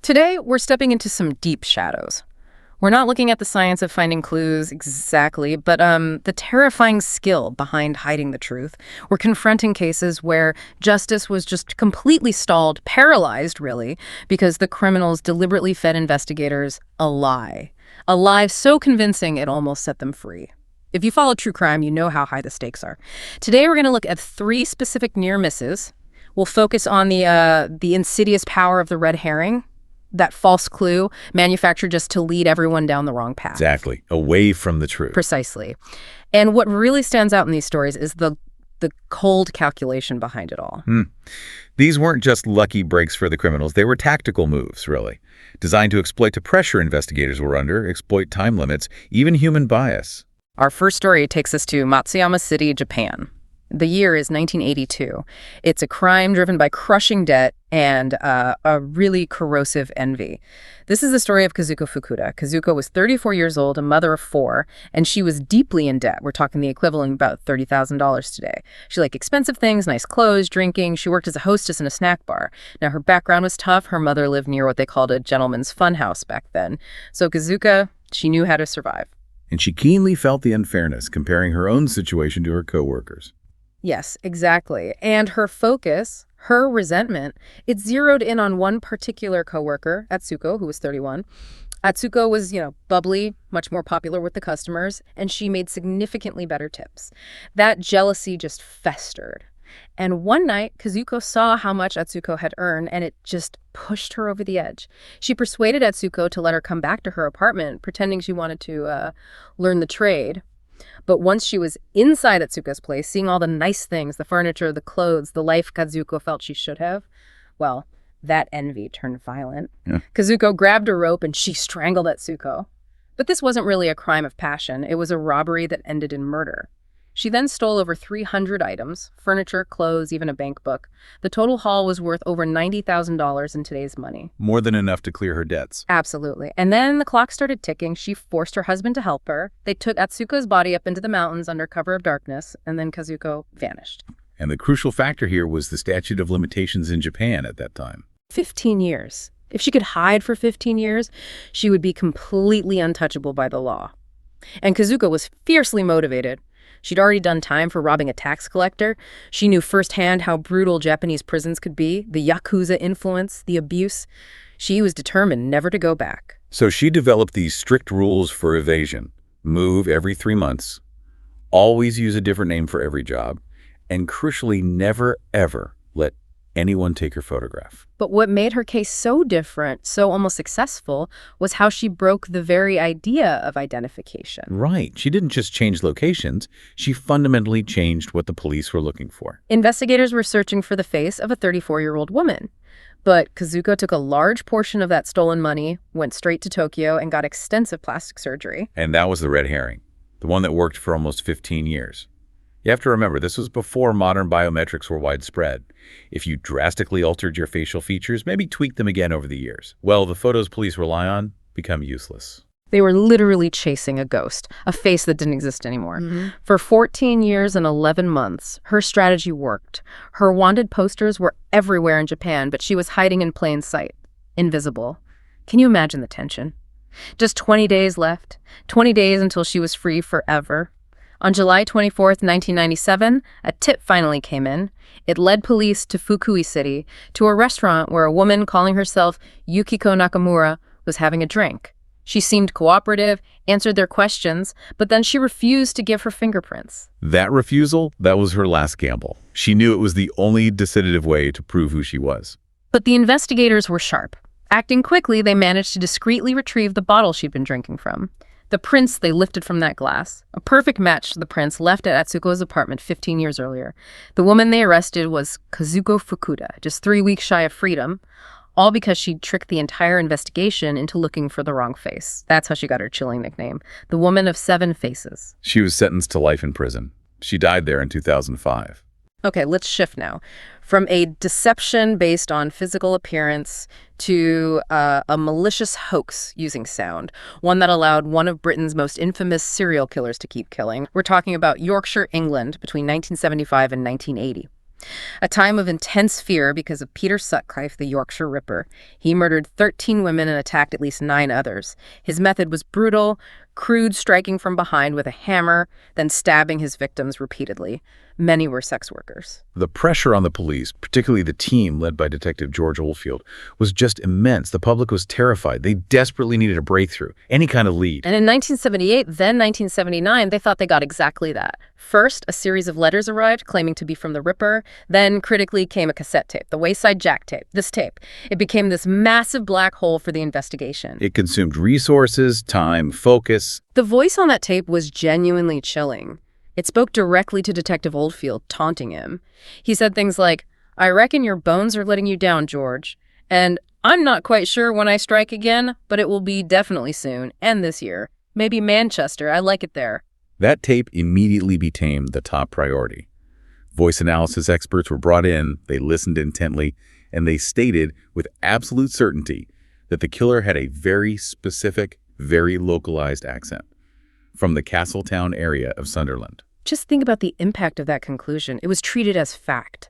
Today, we're stepping into some deep shadows. We're not looking at the science of finding clues exactly, but the terrifying skill behind hiding the truth. We're confronting cases where justice was just completely stalled, paralyzed, really, because the criminals deliberately fed investigators a lie. A lie so convincing it almost set them free. If you follow true crime, you know how high the stakes are. Today, we're going to look at 3 specific near misses. We'll focus on the insidious power of the red herring, that false clue manufactured just to lead everyone down the wrong path. Exactly. Away from the truth. Precisely. And what really stands out in these stories is the cold calculation behind it all. These weren't just lucky breaks for the criminals. They were tactical moves, really, designed to exploit the pressure investigators were under, exploit time limits, even human bias. Our first story takes us to Matsuyama City, Japan. The year is 1982. It's a crime driven by crushing debt and a really corrosive envy. This is the story of Kazuko Fukuda. Kazuko was 34 years old, a mother of 4, and she was deeply in debt. We're talking the equivalent of about $30,000 today. She liked expensive things, nice clothes, drinking. She worked as a hostess in a snack bar. Now, her background was tough. Her mother lived near what they called a gentleman's funhouse back then. So Kazuka, she knew how to survive. And she keenly felt the unfairness, comparing her own situation to her coworkers. Yes, exactly. And her focus, her resentment, it zeroed in on one particular coworker, Atsuko, who was 31. Atsuko was, bubbly, much more popular with the customers, and she made significantly better tips. That jealousy just festered. And one night, Kazuko saw how much Atsuko had earned, and it just pushed her over the edge. She persuaded Atsuko to let her come back to her apartment, pretending she wanted to learn the trade. But once she was inside Atsuko's place, seeing all the nice things, the furniture, the clothes, the life Kazuko felt she should have, well, that envy turned violent. Yeah. Kazuko grabbed a rope and she strangled Atsuko. But this wasn't really a crime of passion. It was a robbery that ended in murder. She then stole over 300 items, furniture, clothes, even a bank book. The total haul was worth over $90,000 in today's money. More than enough to clear her debts. Absolutely. And then the clock started ticking. She forced her husband to help her. They took Atsuko's body up into the mountains under cover of darkness, and then Kazuko vanished. And the crucial factor here was the statute of limitations in Japan at that time. 15 years. If she could hide for 15 years, she would be completely untouchable by the law. And Kazuko was fiercely motivated. She'd already done time for robbing a tax collector. She knew firsthand how brutal Japanese prisons could be, the Yakuza influence, the abuse. She was determined never to go back. So she developed these strict rules for evasion. Move every 3 months, always use a different name for every job, and crucially, never, ever let anyone take her photograph. But what made her case so different, so almost successful, was how she broke the very idea of identification. Right. She didn't just change locations. She fundamentally changed what the police were looking for. Investigators were searching for the face of a 34-year-old woman. But Kazuko took a large portion of that stolen money, went straight to Tokyo, and got extensive plastic surgery. And that was the red herring, the one that worked for almost 15 years. You have to remember, this was before modern biometrics were widespread. If you drastically altered your facial features, maybe tweaked them again over the years, well, the photos police rely on become useless. They were literally chasing a ghost, a face that didn't exist anymore. For 14 years and 11 months, her strategy worked. Her wanted posters were everywhere in Japan, but she was hiding in plain sight, invisible. Can you imagine the tension? Just 20 days left, 20 days until she was free forever. On July 24th, 1997, a tip finally came in. It led police to Fukui City, to a restaurant where a woman calling herself Yukiko Nakamura was having a drink. She seemed cooperative, answered their questions, but then she refused to give her fingerprints. That refusal, that was her last gamble. She knew it was the only definitive way to prove who she was. But the investigators were sharp. Acting quickly, they managed to discreetly retrieve the bottle she'd been drinking from. The prints they lifted from that glass, a perfect match to the prints left at Atsuko's apartment 15 years earlier. The woman they arrested was Kazuko Fukuda, just 3 weeks shy of freedom, all because she'd tricked the entire investigation into looking for the wrong face. That's how she got her chilling nickname, the Woman of 7 Faces. She was sentenced to life in prison. She died there in 2005. Okay, let's shift now. From a deception based on physical appearance to a malicious hoax using sound, one that allowed one of Britain's most infamous serial killers to keep killing. We're talking about Yorkshire, England, between 1975 and 1980. A time of intense fear because of Peter Sutcliffe, the Yorkshire Ripper. He murdered 13 women and attacked at least 9 others. His method was brutal, crude, striking from behind with a hammer, then stabbing his victims repeatedly. Many were sex workers. The pressure on the police, particularly the team led by Detective George Oldfield, was just immense. The public was terrified. They desperately needed a breakthrough, any kind of lead. And in 1978, then 1979, they thought they got exactly that. First, a series of letters arrived claiming to be from the Ripper. Then, critically, came a cassette tape, the Wayside Jack tape, this tape. It became this massive black hole for the investigation. It consumed resources, time, focus. The voice on that tape was genuinely chilling. It spoke directly to Detective Oldfield, taunting him. He said things like, "I reckon your bones are letting you down, George. And I'm not quite sure when I strike again, but it will be definitely soon, and this year. Maybe Manchester, I like it there." That tape immediately became the top priority. Voice analysis experts were brought in, they listened intently, and they stated with absolute certainty that the killer had a very specific, very localized accent from the Castletown area of Sunderland. Just think about the impact of that conclusion. It was treated as fact.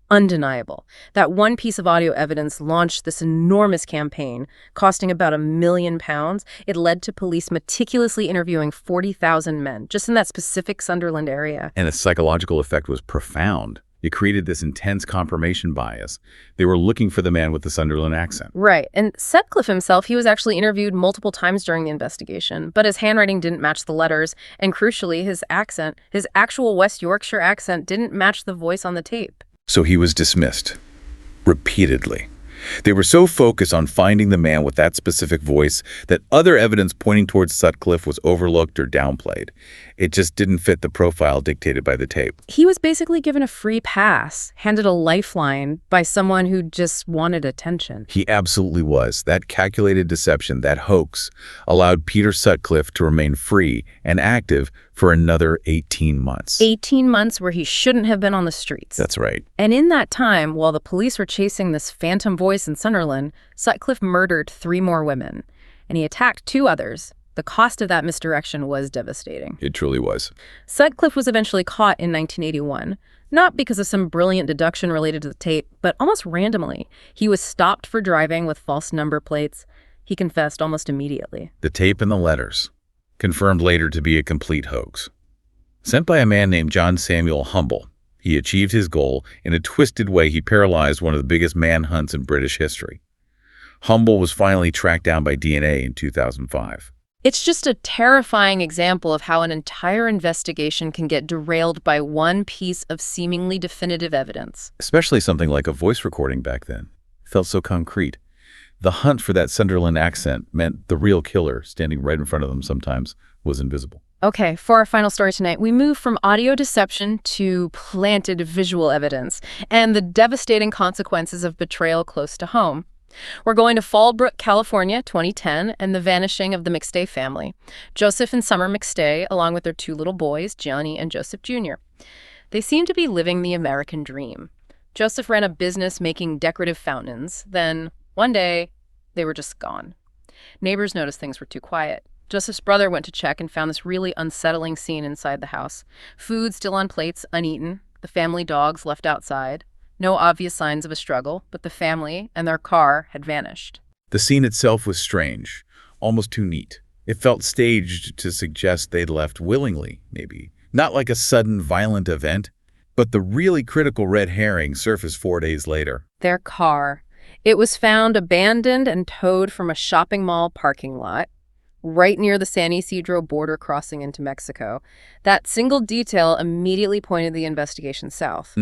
Undeniable. That one piece of audio evidence launched this enormous campaign, costing about £1 million. It led to police meticulously interviewing 40,000 men, just in that specific Sunderland area. And the psychological effect was profound. It created this intense confirmation bias. They were looking for the man with the Sunderland accent. Right. And Sutcliffe himself, he was actually interviewed multiple times during the investigation, but his handwriting didn't match the letters, and crucially, his accent, his actual West Yorkshire accent, didn't match the voice on the tape. So he was dismissed. Repeatedly. They were so focused on finding the man with that specific voice that other evidence pointing towards Sutcliffe was overlooked or downplayed. It just didn't fit the profile dictated by the tape. He was basically given a free pass, handed a lifeline by someone who just wanted attention. He absolutely was. That calculated deception, that hoax, allowed Peter Sutcliffe to remain free and active for another 18 months. 18 months where he shouldn't have been on the streets. That's right. And in that time, while the police were chasing this phantom voice in Sunderland, Sutcliffe murdered 3 more women, and he attacked 2 others. The cost of that misdirection was devastating. It truly was. Sutcliffe was eventually caught in 1981, not because of some brilliant deduction related to the tape, but almost randomly. He was stopped for driving with false number plates. He confessed almost immediately. The tape and the letters, confirmed later to be a complete hoax. Sent by a man named John Samuel Humble, he achieved his goal. In a twisted way, he paralyzed one of the biggest manhunts in British history. Humble was finally tracked down by DNA in 2005. It's just a terrifying example of how an entire investigation can get derailed by one piece of seemingly definitive evidence. Especially something like a voice recording back then. It felt so concrete. The hunt for that Sunderland accent meant the real killer, standing right in front of them sometimes, was invisible. Okay, for our final story tonight, we move from audio deception to planted visual evidence and the devastating consequences of betrayal close to home. We're going to Fallbrook, California, 2010, and the vanishing of the McStay family. Joseph and Summer McStay, along with their 2 little boys, Johnny and Joseph Jr. They seem to be living the American dream. Joseph ran a business making decorative fountains. Then, one day, they were just gone. Neighbors noticed things were too quiet. Joseph's brother went to check and found this really unsettling scene inside the house. Food still on plates, uneaten. The family dogs left outside. No obvious signs of a struggle, but the family and their car had vanished. The scene itself was strange, almost too neat. It felt staged to suggest they'd left willingly, maybe. Not like a sudden, violent event. But the really critical red herring surfaced 4 days later. Their car. It was found abandoned and towed from a shopping mall parking lot, right near the San Ysidro border crossing into Mexico. That single detail immediately pointed the investigation south.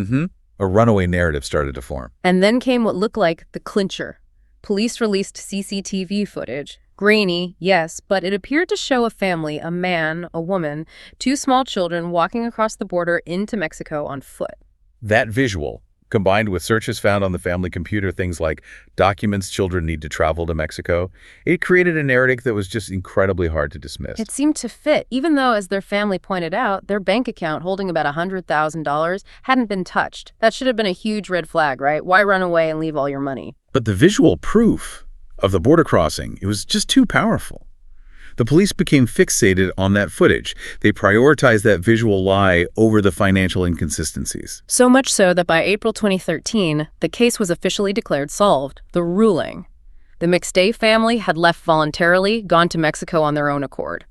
A runaway narrative started to form. And then came what looked like the clincher. Police released CCTV footage. Grainy, yes, but it appeared to show a family, a man, a woman, 2 small children walking across the border into Mexico on foot. That visual, combined with searches found on the family computer, things like documents children need to travel to Mexico, it created a narrative that was just incredibly hard to dismiss. It seemed to fit, even though, as their family pointed out, their bank account holding about $100,000 hadn't been touched. That should have been a huge red flag, right? Why run away and leave all your money? But the visual proof of the border crossing, it was just too powerful. The police became fixated on that footage. They prioritized that visual lie over the financial inconsistencies. So much so that by April 2013, the case was officially declared solved, the ruling. The McStay family had left voluntarily, gone to Mexico on their own accord.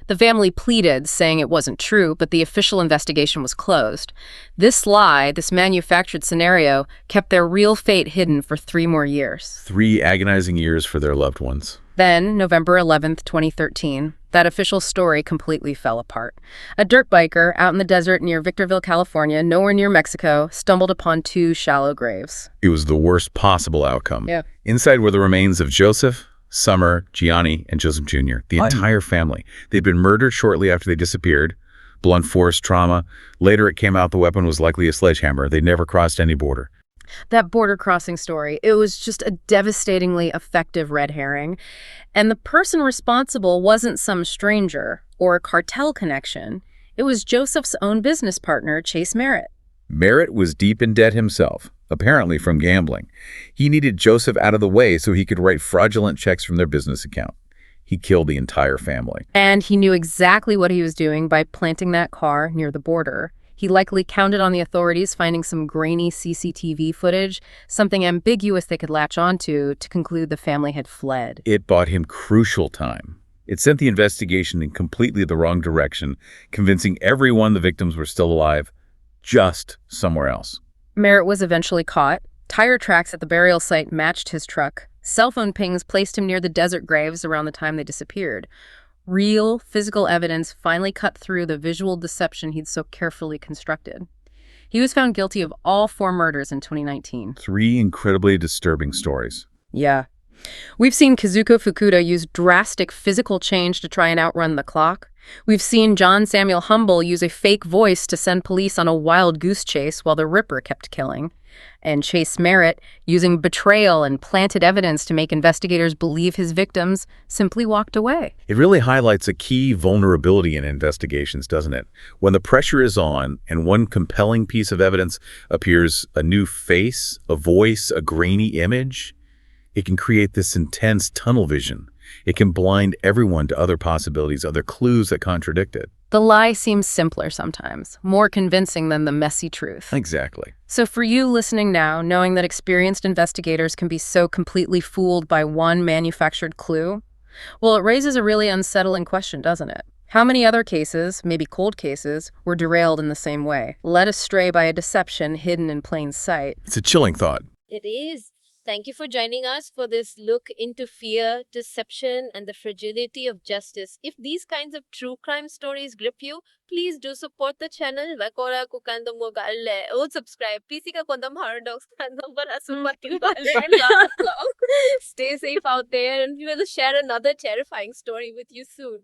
The family pleaded, saying it wasn't true, but the official investigation was closed. This lie, this manufactured scenario, kept their real fate hidden for 3 more years. 3 agonizing years for their loved ones. Then, November 11th, 2013, that official story completely fell apart. A dirt biker out in the desert near Victorville, California, nowhere near Mexico, stumbled upon 2 shallow graves. It was the worst possible outcome. Yeah. Inside were the remains of Joseph, Summer, Gianni, and Joseph Jr., the entire family. They'd been murdered shortly after they disappeared. Blunt force trauma. Later it came out the weapon was likely a sledgehammer. They never crossed any border. That border crossing story, it was just a devastatingly effective red herring. And the person responsible wasn't some stranger or a cartel connection. It was Joseph's own business partner, Chase Merritt. Merritt was deep in debt himself, apparently from gambling. He needed Joseph out of the way so he could write fraudulent checks from their business account. He killed the entire family. And he knew exactly what he was doing by planting that car near the border. He likely counted on the authorities finding some grainy CCTV footage, something ambiguous they could latch onto to conclude the family had fled. It bought him crucial time. It sent the investigation in completely the wrong direction, convincing everyone the victims were still alive, just somewhere else. Merritt was eventually caught. Tire tracks at the burial site matched his truck. Cell phone pings placed him near the desert graves around the time they disappeared. Real, physical evidence finally cut through the visual deception he'd so carefully constructed. He was found guilty of all 4 murders in 2019. 3 incredibly disturbing stories. Yeah. We've seen Kazuko Fukuda use drastic physical change to try and outrun the clock. We've seen John Samuel Humble use a fake voice to send police on a wild goose chase while the Ripper kept killing. And Chase Merritt using betrayal and planted evidence to make investigators believe his victims simply walked away. It really highlights a key vulnerability in investigations, doesn't it? When the pressure is on and one compelling piece of evidence appears, a new face, a voice, a grainy image, it can create this intense tunnel vision. It can blind everyone to other possibilities, other clues that contradict it. The lie seems simpler sometimes, more convincing than the messy truth. Exactly. So for you listening now, knowing that experienced investigators can be so completely fooled by one manufactured clue, well, it raises a really unsettling question, doesn't it? How many other cases, maybe cold cases, were derailed in the same way, led astray by a deception hidden in plain sight? It's a chilling thought. It is. Thank you for joining us for this look into fear, deception, and the fragility of justice. If these kinds of true crime stories grip you, please do support the channel. Vakora kukandong mo galle. O subscribe. PC ka kondom horror dogs kandong para sumating Stay safe out there, and we will share another terrifying story with you soon.